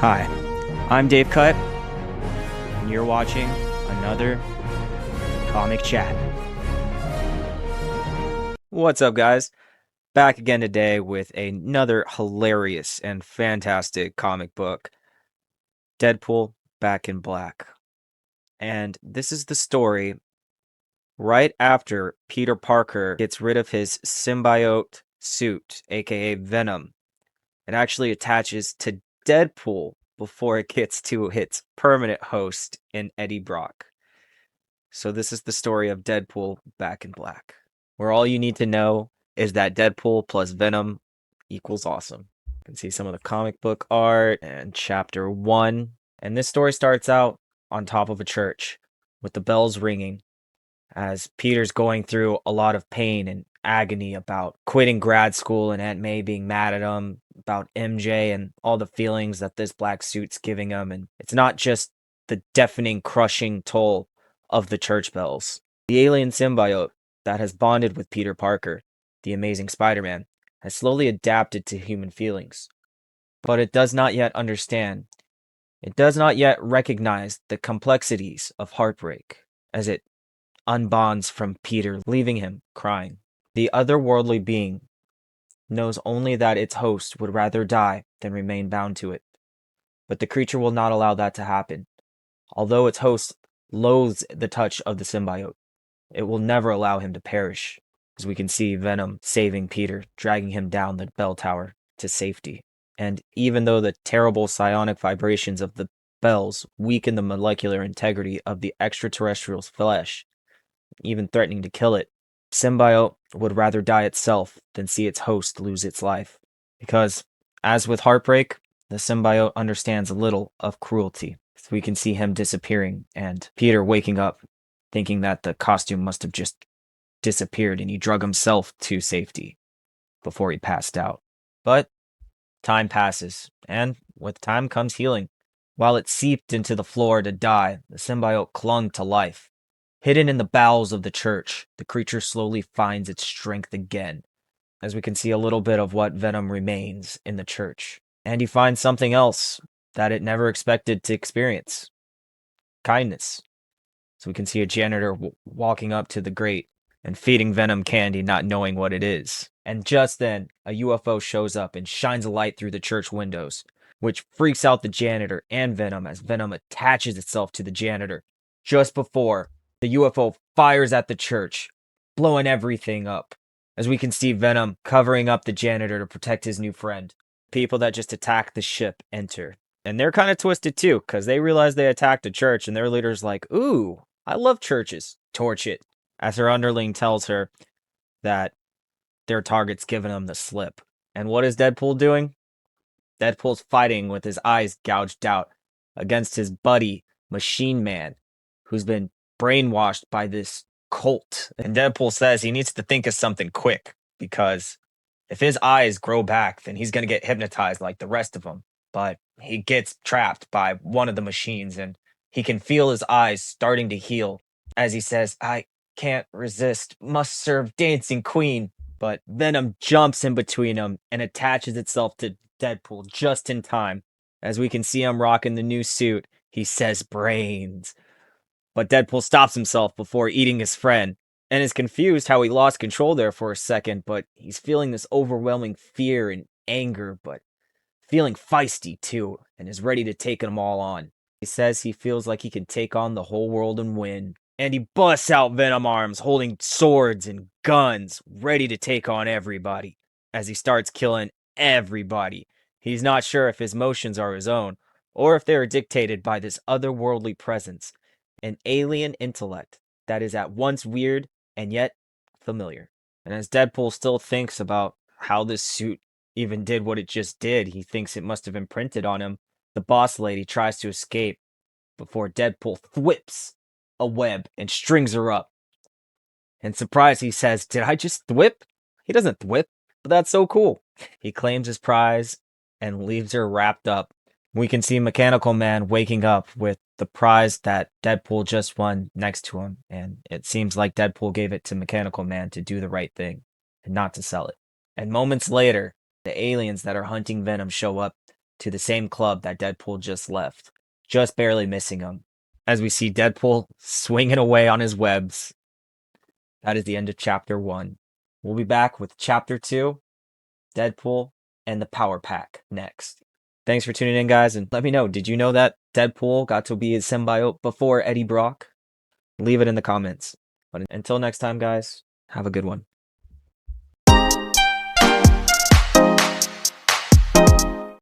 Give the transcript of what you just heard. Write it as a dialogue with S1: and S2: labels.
S1: Hi, I'm Dave Cut, and you're watching another Comic Chat. What's up, guys? Back again today with another hilarious and fantastic comic book, Deadpool Back in Black. And this is the story right after Peter Parker gets rid of his symbiote suit, aka Venom. It actually attaches to Deadpool before it gets to its permanent host in Eddie Brock. So this is the story of Deadpool Back in Black, where all you need to know is that Deadpool plus Venom equals awesome. You can see some of the comic book art and chapter 1. And this story starts out on top of a church with the bells ringing as Peter's going through a lot of pain and agony about quitting grad school and Aunt May being mad at him, about MJ and all the feelings that this black suit's giving him. And it's not just the deafening, crushing toll of the church bells. The alien symbiote that has bonded with Peter Parker, the amazing Spider-Man, has slowly adapted to human feelings. But it does not yet understand. It does not yet recognize the complexities of heartbreak as it unbonds from Peter, leaving him crying. The otherworldly being knows only that its host would rather die than remain bound to it. But the creature will not allow that to happen. Although its host loathes the touch of the symbiote, it will never allow him to perish, as we can see Venom saving Peter, dragging him down the bell tower to safety. And even though the terrible psionic vibrations of the bells weaken the molecular integrity of the extraterrestrial's flesh, even threatening to kill it, symbiote would rather die itself than see its host lose its life. Because, as with heartbreak, the symbiote understands little of cruelty. So we can see him disappearing and Peter waking up, thinking that the costume must have just disappeared and he drug himself to safety before he passed out. But time passes, and with time comes healing. While it seeped into the floor to die, the symbiote clung to life. Hidden in the bowels of the church, the creature slowly finds its strength again, as we can see a little bit of what Venom remains in the church. And he finds something else that it never expected to experience. Kindness. So we can see a janitor walking up to the grate and feeding Venom candy, not knowing what it is. And just then, a UFO shows up and shines a light through the church windows, which freaks out the janitor and Venom as Venom attaches itself to the janitor just before the UFO fires at the church, blowing everything up. As we can see Venom covering up the janitor to protect his new friend. People that just attacked the ship enter. And they're kind of twisted too, because they realize they attacked a church, and their leader's like, "Ooh, I love churches. Torch it." As her underling tells her that their target's giving them the slip. And what is Deadpool doing? Deadpool's fighting with his eyes gouged out against his buddy, Machine Man, who's been brainwashed by this cult. And Deadpool says he needs to think of something quick, because if his eyes grow back, then he's going to get hypnotized like the rest of them. But he gets trapped by one of the machines, and he can feel his eyes starting to heal as he says, "I can't resist, must serve Dancing Queen." But Venom jumps in between them and attaches itself to Deadpool just in time. As we can see him rocking the new suit, he says brains. But Deadpool stops himself before eating his friend, and is confused how he lost control there for a second, but he's feeling this overwhelming fear and anger, but feeling feisty too, and is ready to take them all on. He says he feels like he can take on the whole world and win. And he busts out Venom arms, holding swords and guns, ready to take on everybody. As he starts killing everybody, he's not sure if his motions are his own, or if they are dictated by this otherworldly presence, an alien intellect that is at once weird and yet familiar. And as Deadpool still thinks about how this suit even did what it just did, he thinks it must have imprinted on him. The boss lady tries to escape before Deadpool thwips a web and strings her up. And surprised, he says, "Did I just thwip?" He doesn't thwip, but that's so cool. He claims his prize and leaves her wrapped up. We can see Mechanical Man waking up with the prize that Deadpool just won next to him, and it seems like Deadpool gave it to Mechanical Man to do the right thing and not to sell it. And moments later, the aliens that are hunting Venom show up to the same club that Deadpool just left, just barely missing him. As we see Deadpool swinging away on his webs. That is the end of Chapter 1. We'll be back with Chapter 2, Deadpool, and the Power Pack next. Thanks for tuning in, guys, and let me know, did you know that Deadpool got to be a symbiote before Eddie Brock? Leave it in the comments. But until next time, guys, have a good one.